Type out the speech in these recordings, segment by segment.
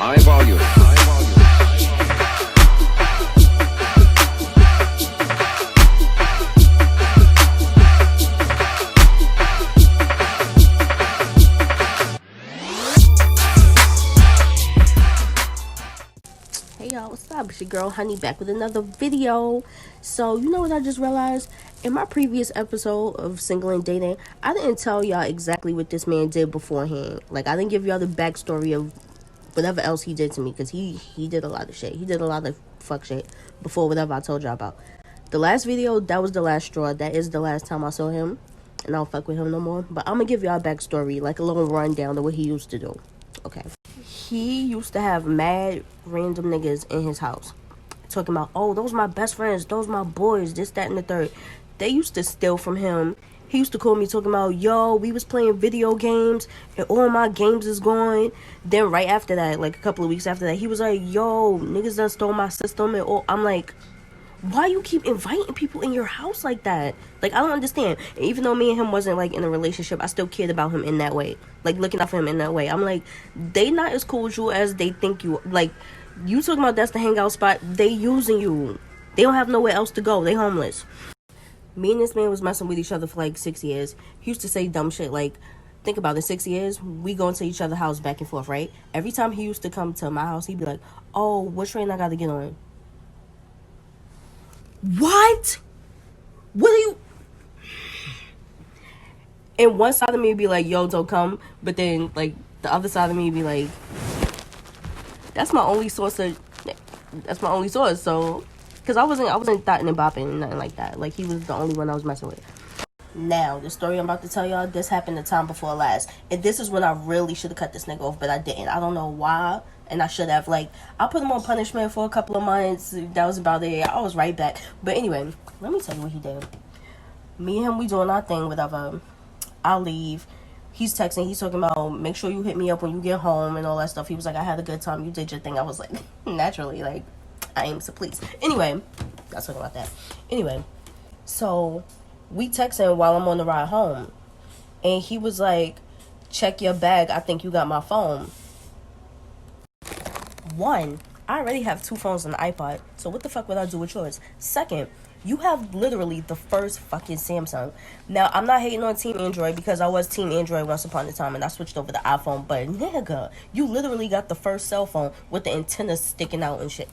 High volume. Hey y'all, what's up? It's your girl Honey back with another video. So you know what I just realized? In my previous episode of Single and Dating, I didn't tell y'all exactly what this man did beforehand. Like, I didn't give y'all the backstory of whatever else he did to me, because he did a lot of shit. He did a lot of fuck shit before whatever I told y'all about. The last video, that was the last straw. That is the last time I saw him, and I don't fuck with him no more. But I'm gonna give y'all a backstory, like a little rundown of what he used to do. Okay. He used to have mad random niggas in his house talking about, oh, those my best friends, those my boys, this, that, and the third. They used to steal from him. He used to call me talking about, yo, we was playing video games and all my games is gone. Then right after that, like a couple of weeks after that, he was like, yo, niggas done stole my system and all. I'm like, why you keep inviting people in your house like that? Like, I don't understand. And even though me and him wasn't like in a relationship, I still cared about him in that way, like looking out for him in that way. I'm like, they not as cool as you as they think you. Like, you talking about that's the hangout spot, they using you. They don't have nowhere else to go. They homeless. Me and this man was messing with each other for like 6 years. He used to say dumb shit like, think about it, 6 years, we going to each other's house back and forth, right? Every time he used to come to my house, he'd be like, oh, what train I gotta get on? What? What are you? And one side of me would be like, yo, don't come. But then, like, the other side of me would be like, that's my only source. So, because I wasn't thotting and bopping, nothing like that. Like, he was the only one I was messing with. Now, the story I'm about to tell y'all, this happened the time before last. And this is when I really should have cut this nigga off, but I didn't. I don't know why. And I should have. Like, I put him on punishment for a couple of months. That was about it. I was right back. But anyway, let me tell you what he did. Me and him, we doing our thing, whatever. I leave. He's texting. He's talking about, make sure you hit me up when you get home and all that stuff. He was like, I had a good time. You did your thing. I was like, naturally, like, I aim, so please. Anyway, not talking about that. Anyway, so we texting while I'm on the ride home. And he was like, check your bag. I think you got my phone. One, I already have 2 phones on the iPod, so what the fuck would I do with yours? Second, you have literally the first fucking Samsung. Now, I'm not hating on Team Android because I was Team Android once upon a time and I switched over to iPhone, but nigga, you literally got the first cell phone with the antenna sticking out and shit.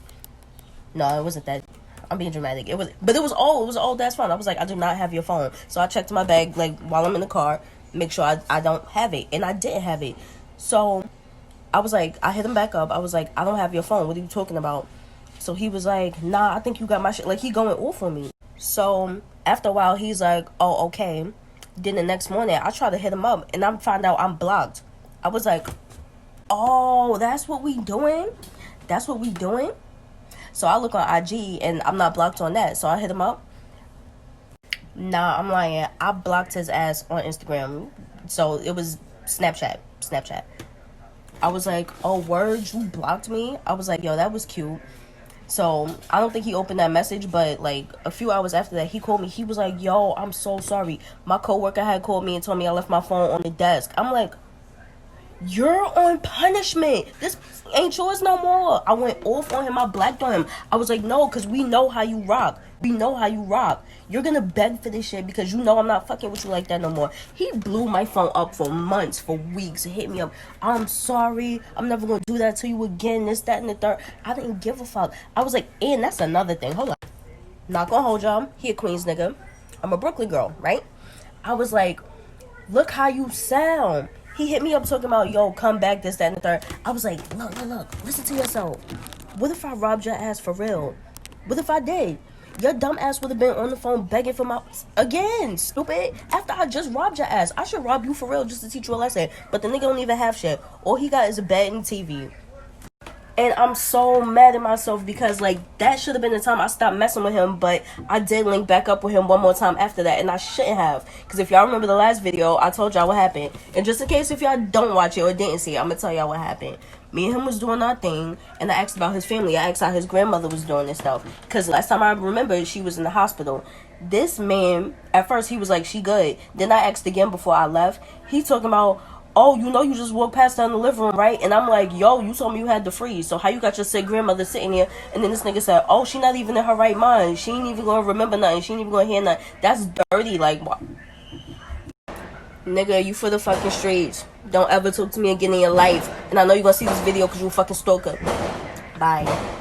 No, it wasn't that. I'm being dramatic. It was old. That's fine. I was like, I do not have your phone. So I checked my bag, like, while I'm in the car, make sure I don't have it, and I didn't have it. So I was like, I hit him back up. I was like, I don't have your phone. What are you talking about? So he was like, nah, I think you got my shit. Like, he going off on me. So after a while, he's like, oh, okay. Then the next morning, I try to hit him up, and I find out I'm blocked. I was like, oh, that's what we doing? That's what we doing? So I look on IG, and I'm not blocked on that. So I hit him up. Nah, I'm lying. I blocked his ass on Instagram. So it was Snapchat. I was like, oh, word, you blocked me? I was like, yo, that was cute. So I don't think he opened that message, but like a few hours after that, he called me. He was like, yo, I'm so sorry. My coworker had called me and told me I left my phone on the desk. I'm like, you're on punishment. This ain't yours no more. I went off on him. I blacked on him. I was like, no, because we know how you rock. You're going to beg for this shit because you know I'm not fucking with you like that no more. He blew my phone up for months, for weeks. Hit me up. I'm sorry. I'm never going to do that to you again. This, that, and the third. I didn't give a fuck. I was like, and that's another thing. Hold on. Not going to hold y'all. He a Queens nigga. I'm a Brooklyn girl, right? I was like, look how you sound. He hit me up talking about, yo, come back, this, that, and the third. I was like, look, listen to yourself. What if I robbed your ass for real? What if I did? Your dumb ass would have been on the phone begging for my... Again, stupid. After I just robbed your ass. I should rob you for real just to teach you a lesson. But the nigga don't even have shit. All he got is a bed and TV. And I'm so mad at myself because, like, that should have been the time I stopped messing with him. But I did link back up with him one more time after that. And I shouldn't have. Because if y'all remember the last video, I told y'all what happened. And just in case if y'all don't watch it or didn't see it, I'm going to tell y'all what happened. Me and him was doing our thing. And I asked about his family. I asked how his grandmother was doing this stuff. Because last time I remember, she was in the hospital. This man, at first, he was like, she good. Then I asked again before I left. He talking about... oh, you know, you just walked past her in the living room, right? And I'm like, yo, you told me you had the freeze. So how you got your sick grandmother sitting here? And then this nigga said, oh, she not even in her right mind. She ain't even gonna remember nothing. She ain't even gonna hear nothing. That's dirty. Like, nigga, you for the fucking streets. Don't ever talk to me again in your life. And I know you're gonna see this video because you a fucking stalker. Bye.